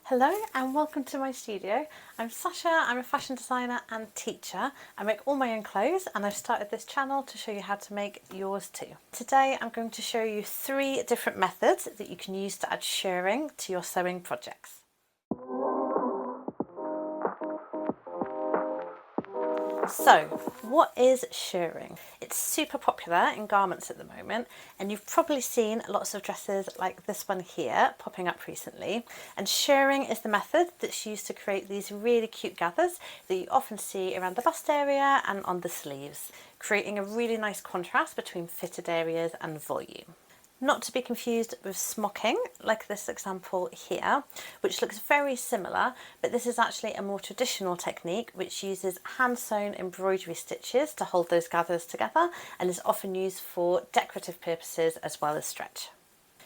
Hello and welcome to my studio. I'm Sasha, I'm a fashion designer and teacher. I make all my own clothes and I've started this channel to show you how to make yours too. Today I'm going to show you 3 different methods that you can use to add shirring to your sewing projects. So, what is shirring? It's super popular in garments at the moment, and you've probably seen lots of dresses like this one here popping up recently. And shirring is the method that's used to create these really cute gathers that you often see around the bust area and on the sleeves, creating a really nice contrast between fitted areas and volume. Not to be confused with smocking, like this example here, which looks very similar, but this is actually a more traditional technique which uses hand-sewn embroidery stitches to hold those gathers together and is often used for decorative purposes as well as stretch.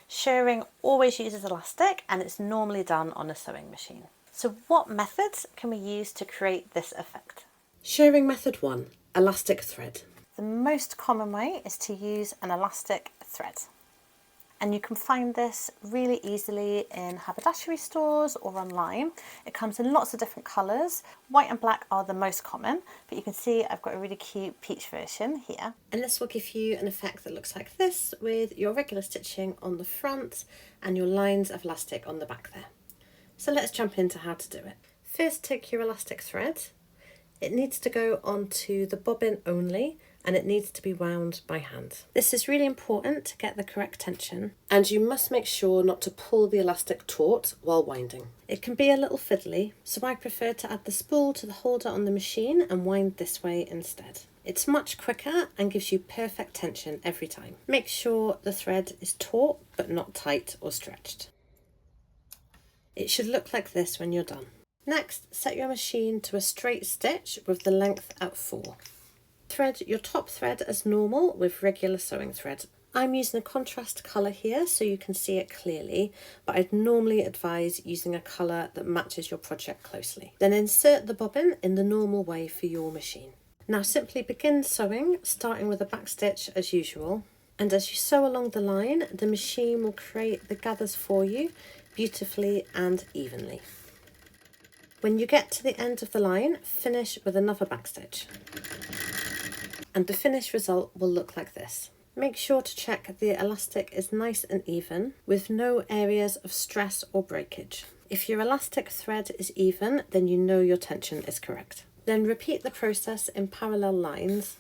Shirring always uses elastic and it's normally done on a sewing machine. So what methods can we use to create this effect? Shirring method 1, elastic thread. The most common way is to use an elastic thread. And you can find this really easily in haberdashery stores or online. It comes in lots of different colours. White and black are the most common, but you can see I've got a really cute peach version here. And this will give you an effect that looks like this with your regular stitching on the front and your lines of elastic on the back there. So let's jump into how to do it. First, take your elastic thread. It needs to go onto the bobbin only, and it needs to be wound by hand. This is really important to get the correct tension, and you must make sure not to pull the elastic taut while winding. It can be a little fiddly, so I prefer to add the spool to the holder on the machine and wind this way instead. It's much quicker and gives you perfect tension every time. Make sure the thread is taut but not tight or stretched. It should look like this when you're done. Next, set your machine to a straight stitch with the length at 4. Thread your top thread as normal with regular sewing thread. I'm using a contrast colour here so you can see it clearly, but I'd normally advise using a colour that matches your project closely. Then insert the bobbin in the normal way for your machine. Now simply begin sewing, starting with a back stitch as usual. And as you sew along the line, the machine will create the gathers for you beautifully and evenly. When you get to the end of the line, finish with another backstitch. And the finished result will look like this. Make sure to check the elastic is nice and even, with no areas of stress or breakage. If your elastic thread is even, then you know your tension is correct. Then repeat the process in parallel lines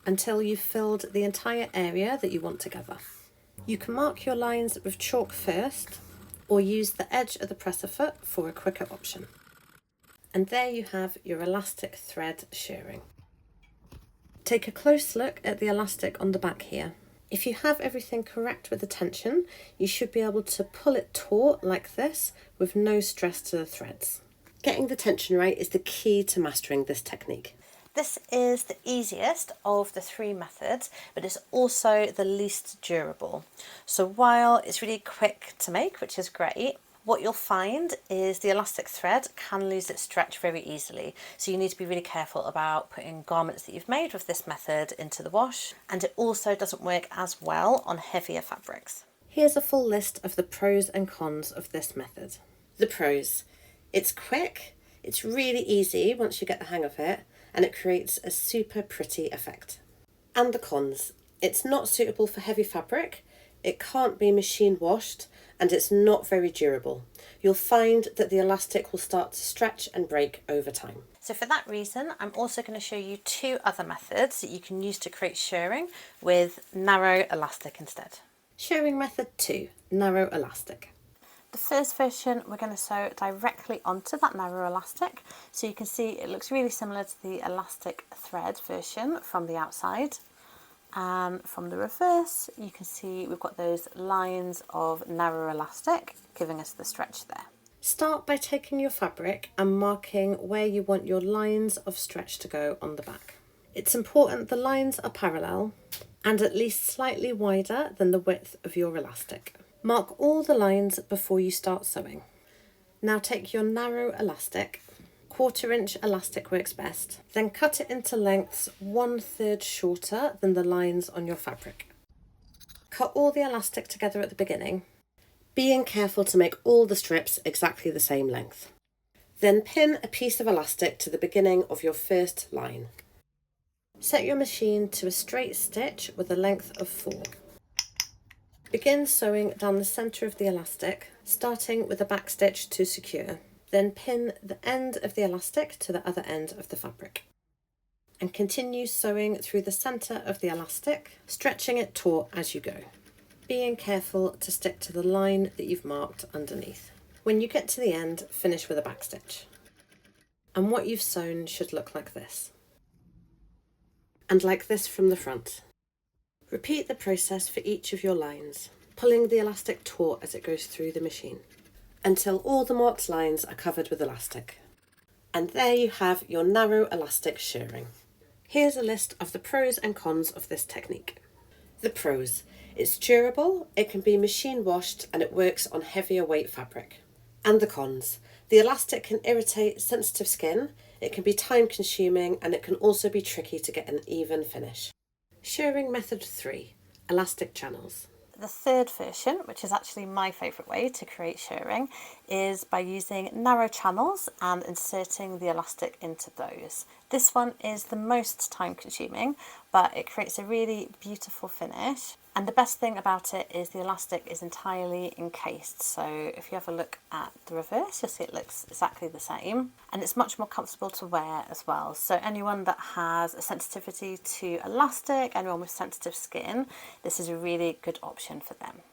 until you've filled the entire area that you want to gather. You can mark your lines with chalk first, or use the edge of the presser foot for a quicker option. And there you have your elastic thread shirring. Take a close look at the elastic on the back here. If you have everything correct with the tension, you should be able to pull it taut like this with no stress to the threads. Getting the tension right is the key to mastering this technique. This is the easiest of the 3 methods, but it's also the least durable. So while it's really quick to make, which is great, what you'll find is the elastic thread can lose its stretch very easily. So you need to be really careful about putting garments that you've made with this method into the wash. And it also doesn't work as well on heavier fabrics. Here's a full list of the pros and cons of this method. The pros. It's quick, it's really easy once you get the hang of it, and it creates a super pretty effect. And the cons. It's not suitable for heavy fabric, it can't be machine washed, and it's not very durable. You'll find that the elastic will start to stretch and break over time. So for that reason, I'm also going to show you 2 other methods that you can use to create shirring with narrow elastic instead. Shirring method 2, narrow elastic. The first version we're going to sew directly onto that narrow elastic, so you can see it looks really similar to the elastic thread version from the outside. And from the reverse, you can see we've got those lines of narrow elastic giving us the stretch there. Start by taking your fabric and marking where you want your lines of stretch to go on the back. It's important the lines are parallel and at least slightly wider than the width of your elastic. Mark all the lines before you start sewing. Now take your narrow elastic. 1/4 inch elastic works best. Then cut it into lengths 1/3 shorter than the lines on your fabric. Cut all the elastic together at the beginning. being careful to make all the strips exactly the same length. Then pin a piece of elastic to the beginning of your first line. Set your machine to a straight stitch with a length of 4. Begin sewing down the centre of the elastic, starting with a back stitch to secure. Then pin the end of the elastic to the other end of the fabric. And continue sewing through the centre of the elastic, stretching it taut as you go, being careful to stick to the line that you've marked underneath. When you get to the end, finish with a back stitch. And what you've sewn should look like this. And like this from the front. Repeat the process for each of your lines, pulling the elastic taut as it goes through the machine, until all the marked lines are covered with elastic. And there you have your narrow elastic shirring. Here's a list of the pros and cons of this technique. The pros: it's durable, it can be machine washed, and it works on heavier weight fabric. And the cons: the elastic can irritate sensitive skin, it can be time consuming, and it can also be tricky to get an even finish. Shirring method 3, elastic channels. The third version, which is actually my favourite way to create shirring, is by using narrow channels and inserting the elastic into those. This one is the most time consuming, but it creates a really beautiful finish. And the best thing about it is the elastic is entirely encased. So if you have a look at the reverse, you'll see it looks exactly the same. And it's much more comfortable to wear as well. So anyone that has a sensitivity to elastic, anyone with sensitive skin, this is a really good option for them.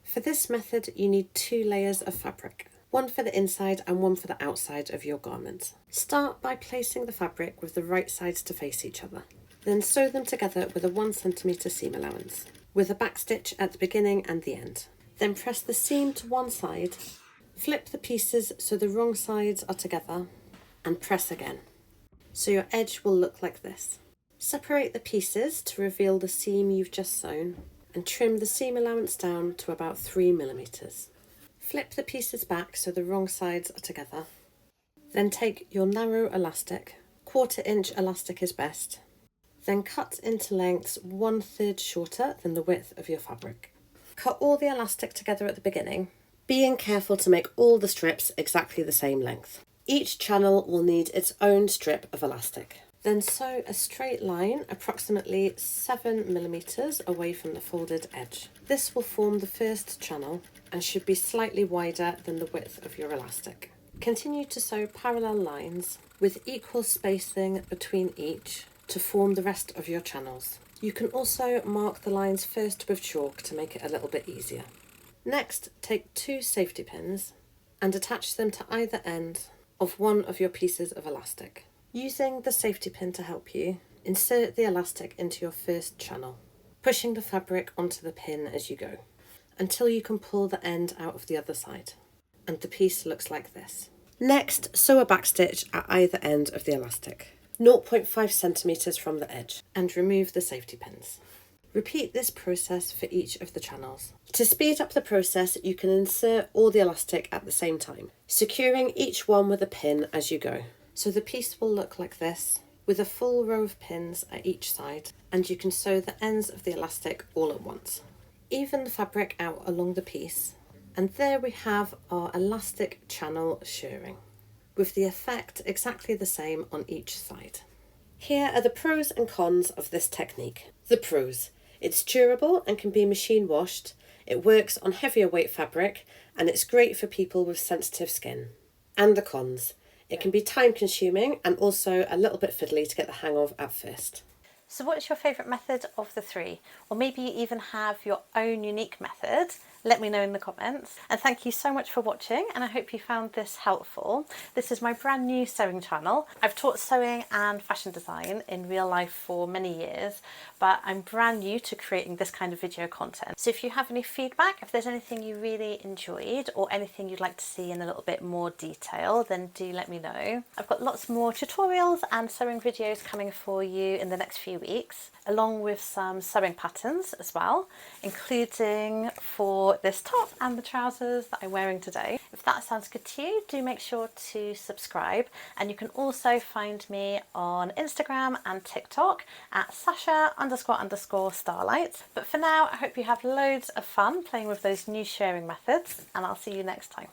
For this method, you need 2 layers of fabric. One for the inside and one for the outside of your garment. Start by placing the fabric with the right sides to face each other. Then sew them together with a 1 cm seam allowance, with a back stitch at the beginning and the end. Then press the seam to one side, flip the pieces so the wrong sides are together, and press again. So your edge will look like this. Separate the pieces to reveal the seam you've just sewn, and trim the seam allowance down to about 3 mm. Flip the pieces back so the wrong sides are together. Then take your narrow elastic, 1/4 inch elastic is best. Then cut into lengths 1/3 shorter than the width of your fabric. Cut all the elastic together at the beginning, being careful to make all the strips exactly the same length. Each channel will need its own strip of elastic. Then sew a straight line approximately 7 mm away from the folded edge. This will form the first channel and should be slightly wider than the width of your elastic. Continue to sew parallel lines with equal spacing between each to form the rest of your channels. You can also mark the lines first with chalk to make it a little bit easier. Next, take 2 safety pins and attach them to either end of one of your pieces of elastic. Using the safety pin to help you, insert the elastic into your first channel, pushing the fabric onto the pin as you go, until you can pull the end out of the other side, and the piece looks like this. Next, sew a back stitch at either end of the elastic, 0.5 centimeters from the edge, and remove the safety pins. Repeat this process for each of the channels. To speed up the process, you can insert all the elastic at the same time, securing each one with a pin as you go. So the piece will look like this, with a full row of pins at each side, and you can sew the ends of the elastic all at once. Even the fabric out along the piece, and there we have our elastic channel shirring, with the effect exactly the same on each side. Here are the pros and cons of this technique. The pros: it's durable and can be machine washed, it works on heavier weight fabric, and it's great for people with sensitive skin. And the cons: it can be time consuming and also a little bit fiddly to get the hang of at first. So what's your favourite method of the 3? Or maybe you even have your own unique method. Let me know in the comments. And thank you so much for watching, and I hope you found this helpful. This is my brand new sewing channel. I've taught sewing and fashion design in real life for many years, but I'm brand new to creating this kind of video content. So if you have any feedback, if there's anything you really enjoyed or anything you'd like to see in a little bit more detail, then do let me know. I've got lots more tutorials and sewing videos coming for you in the next few weeks, along with some sewing patterns as well, including for for this top and the trousers that I'm wearing today. If that sounds good to you, do make sure to subscribe, and you can also find me on Instagram and TikTok at Sasha__Starlight. But for now, I hope you have loads of fun playing with those new shirring methods, and I'll see you next time.